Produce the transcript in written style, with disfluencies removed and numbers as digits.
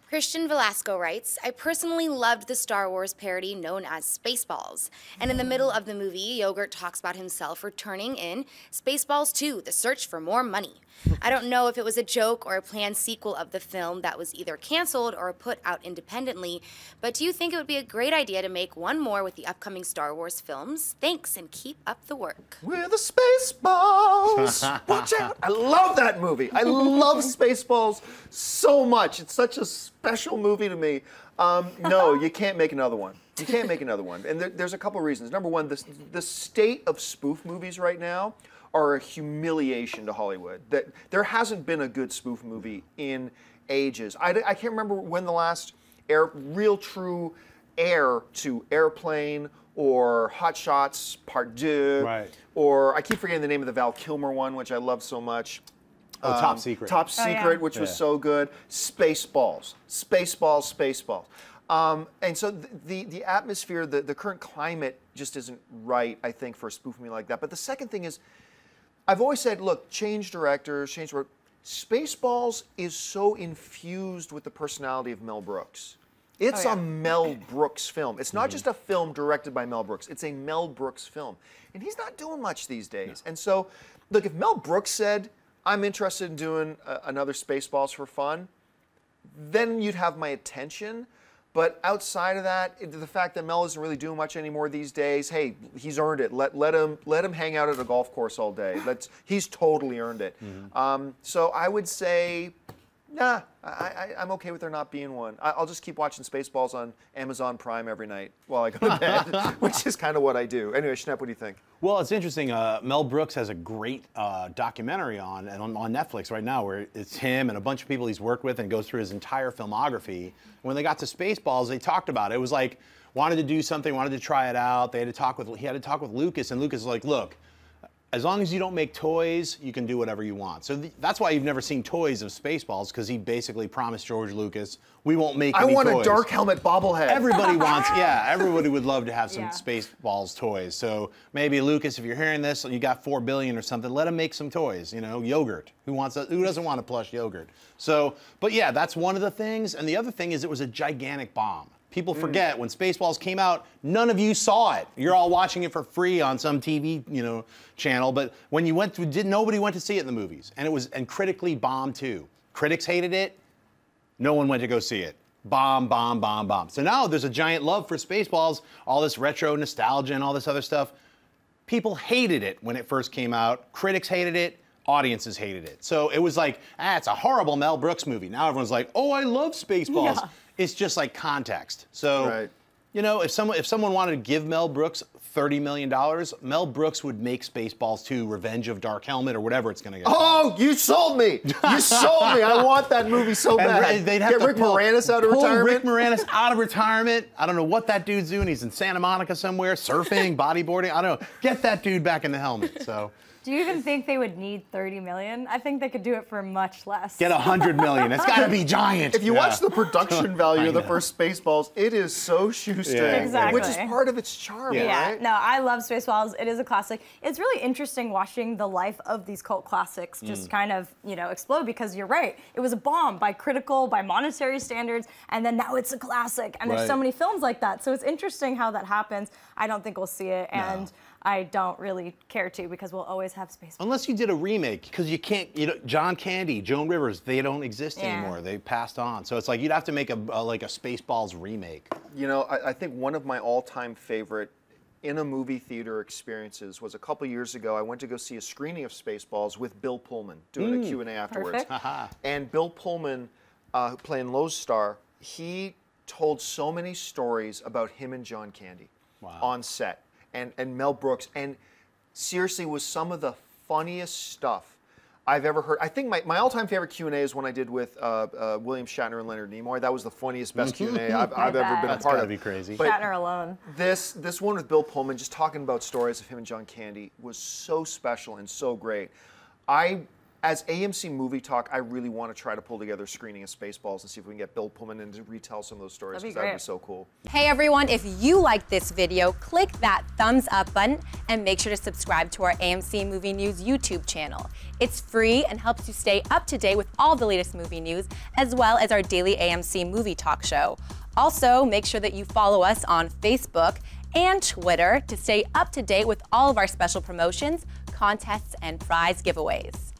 Christian Velasco writes, I personally loved the Star Wars parody known as Spaceballs. And in the middle of the movie, Yogurt talks about himself returning in Spaceballs 2, The Search for More Money. I don't know if it was a joke or a planned sequel of the film that was either canceled or put out independently, but do you think it would be a great idea to make one more with the upcoming Star Wars films? Thanks, and keep up the work. We're the Spaceballs! Watch out! I love that movie. I love Spaceballs so much. It's such a special movie to me. No, you can't make another one. You can't make another one. And there's a couple reasons. Number one, the state of spoof movies right now are a humiliation to Hollywood. That there hasn't been a good spoof movie in ages. I can't remember when the last real true heir to Airplane or Hot Shots Part 2, right. Or I keep forgetting the name of the Val Kilmer one, which I love so much. Top Secret. Top Secret, which was so good. Spaceballs. And so the atmosphere, the current climate just isn't right, I think, for a spoof movie like that. But the second thing is, I've always said, look, change directors, Spaceballs is so infused with the personality of Mel Brooks. It's a Mel Brooks film. It's not just a film directed by Mel Brooks. It's a Mel Brooks film. And he's not doing much these days. No. And so, look, if Mel Brooks said, I'm interested in doing another Spaceballs for fun, then you'd have my attention. But outside of that, the fact that Mel isn't really doing much anymore these days, hey, he's earned it. Let him hang out at a golf course all day. He's totally earned it. Mm-hmm. So I would say, nah, I'm okay with there not being one. I'll just keep watching Spaceballs on Amazon Prime every night while I go to bed, which is kind of what I do. Anyway, Schnepp, what do you think? Well, it's interesting. Mel Brooks has a great documentary on Netflix right now where it's him and a bunch of people he's worked with and goes through his entire filmography. When they got to Spaceballs, they talked about it. It was like, wanted to do something, wanted to try it out. He had to talk with Lucas, and Lucas was like, look, as long as you don't make toys, you can do whatever you want. So that's why you've never seen toys of Spaceballs, because he basically promised George Lucas, we won't make any toys. I want a Dark Helmet bobblehead. Everybody wants, everybody would love to have some Spaceballs toys. So maybe Lucas, if you're hearing this, you got $4 billion or something, let him make some toys, yogurt. Who doesn't want a plush yogurt? So, but yeah, that's one of the things. And the other thing is it was a gigantic bomb. People forget when Spaceballs came out, none of you saw it. You're all watching it for free on some TV, channel. But when you went through, nobody went to see it in the movies, and critically bombed too. Critics hated it. No one went to go see it. Bomb, bomb, bomb, bomb. So now there's a giant love for Spaceballs, all this retro nostalgia and all this other stuff. People hated it when it first came out. Critics hated it. Audiences hated it. So it was like, it's a horrible Mel Brooks movie. Now everyone's like, oh, I love Spaceballs. Yeah. It's just like context. So, if someone wanted to give Mel Brooks $30 million, Mel Brooks would make Spaceballs 2, Revenge of Dark Helmet, or whatever it's going to get. Oh, you sold me! You sold me! I want that movie so bad. They'd have get Rick Moranis out of retirement. Rick Moranis out of retirement. I don't know what that dude's doing. He's in Santa Monica somewhere, surfing, bodyboarding. I don't know. Get that dude back in the helmet. So. Do you even think they would need $30 million? I think they could do it for much less. Get $100 million. It's got to be giant. If you watch the production value of the first Spaceballs, it is so shoestring, which is part of its charm, right? No, I love Spaceballs. It is a classic. It's really interesting watching the life of these cult classics just kind of, explode, because you're right. It was a bomb by monetary standards, and then now it's a classic. And there's so many films like that. So it's interesting how that happens. I don't think we'll see it. And I don't really care to, because we'll always have Spaceballs. Unless you did a remake, because you can't, John Candy, Joan Rivers, they don't exist anymore. They passed on. So it's like you'd have to make a Spaceballs remake. I think one of my all-time favorite in a movie theater experiences was a couple years ago. I went to go see a screening of Spaceballs with Bill Pullman, doing a Q&A afterwards. And Bill Pullman, playing Lowe's Star, he told so many stories about him and John Candy on set. And Mel Brooks, and seriously was some of the funniest stuff I've ever heard. I think my all-time favorite Q&A is one I did with William Shatner and Leonard Nimoy. That was the funniest, best Q&A I've ever been a part of. That's gotta be crazy. But Shatner alone. This one with Bill Pullman, just talking about stories of him and John Candy, was so special and so great. as AMC Movie Talk, I really want to try to pull together a screening of Spaceballs and see if we can get Bill Pullman in to retell some of those stories, because that would be so cool. Hey everyone, if you liked this video, click that thumbs up button and make sure to subscribe to our AMC Movie News YouTube channel. It's free and helps you stay up to date with all the latest movie news, as well as our daily AMC Movie Talk show. Also, make sure that you follow us on Facebook and Twitter to stay up to date with all of our special promotions, contests, and prize giveaways.